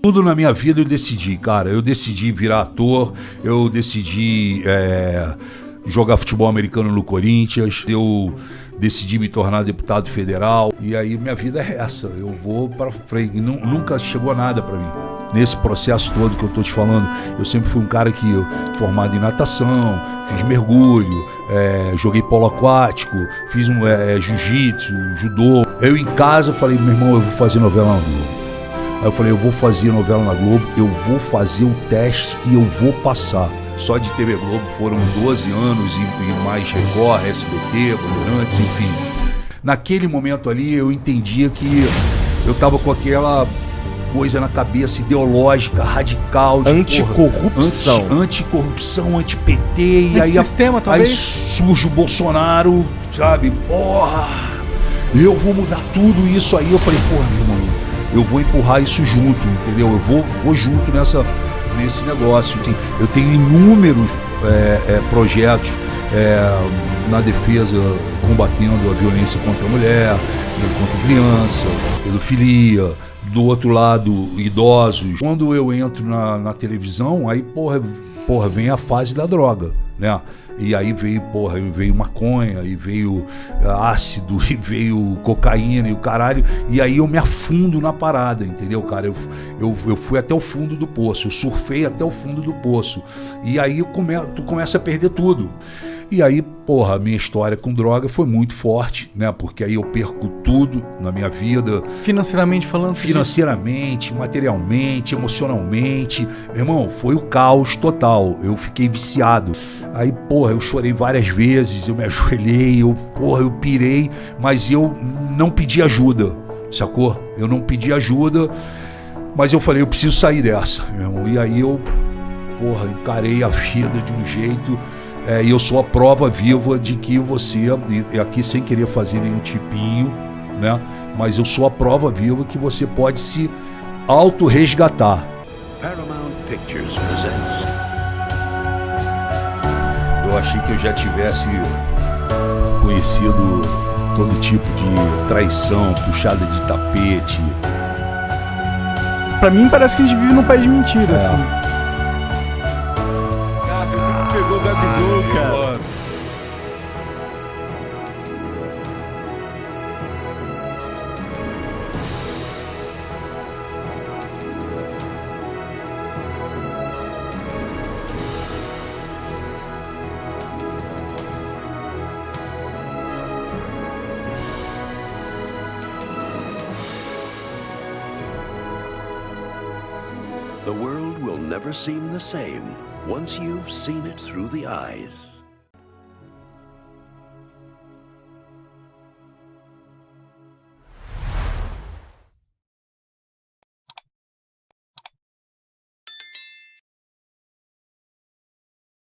Tudo na minha vida eu decidi, cara. Eu decidi virar ator, eu decidi jogar futebol americano no Corinthians, eu decidi me tornar deputado federal. E aí minha vida é essa, eu vou para frente. Nunca chegou nada para mim. Nesse processo todo que eu tô te falando, eu sempre fui um cara que formado em natação, fiz mergulho, joguei polo aquático, fiz jiu-jitsu, judô. Eu em casa falei, meu irmão, eu vou fazer novela na Globo. Aí eu falei, eu vou fazer novela na Globo, eu vou fazer o teste e eu vou passar. Só de TV Globo foram 12 anos e mais Record, SBT, Bandeirantes, enfim. Naquele momento ali eu entendia que eu tava com aquela coisa na cabeça ideológica, radical. Anticorrupção. Anticorrupção, anti-PT. E aí, sistema, talvez? Aí surge o Bolsonaro, sabe? Porra, eu vou mudar tudo isso aí. Eu falei, porra, meu irmão, eu vou empurrar isso junto, entendeu? Eu vou junto nesse negócio. Assim, eu tenho inúmeros projetos na defesa, combatendo a violência contra a mulher, contra a criança, pedofilia, do outro lado, idosos. Quando eu entro na televisão, aí, porra, vem a fase da droga, né? E aí veio maconha, e veio ácido, e veio cocaína e o caralho. E aí eu me afundo na parada, entendeu, cara? Eu fui até o fundo do poço, eu surfei até o fundo do poço. E aí tu começa a perder tudo. E aí, porra, a minha história com droga foi muito forte, né? Porque aí eu perco tudo na minha vida. Financeiramente falando? Financeiramente, materialmente, emocionalmente. Meu irmão, foi o caos total. Eu fiquei viciado. Aí, porra, eu chorei várias vezes, eu me ajoelhei, eu pirei, mas eu não pedi ajuda, sacou? Eu não pedi ajuda, mas eu falei, eu preciso sair dessa, meu irmão. E aí eu, encarei a vida de um jeito... E eu sou a prova viva de que você, e aqui sem querer fazer nenhum tipinho, né? Mas eu sou a prova viva que você pode se auto-resgatar. Paramount Pictures presents. Eu achei que eu já tivesse conhecido todo tipo de traição, puxada de tapete. Pra mim parece que a gente vive num país de mentira, assim. Pegou o Gabigol, cara. The world will never seem the same once you've seen it through the eyes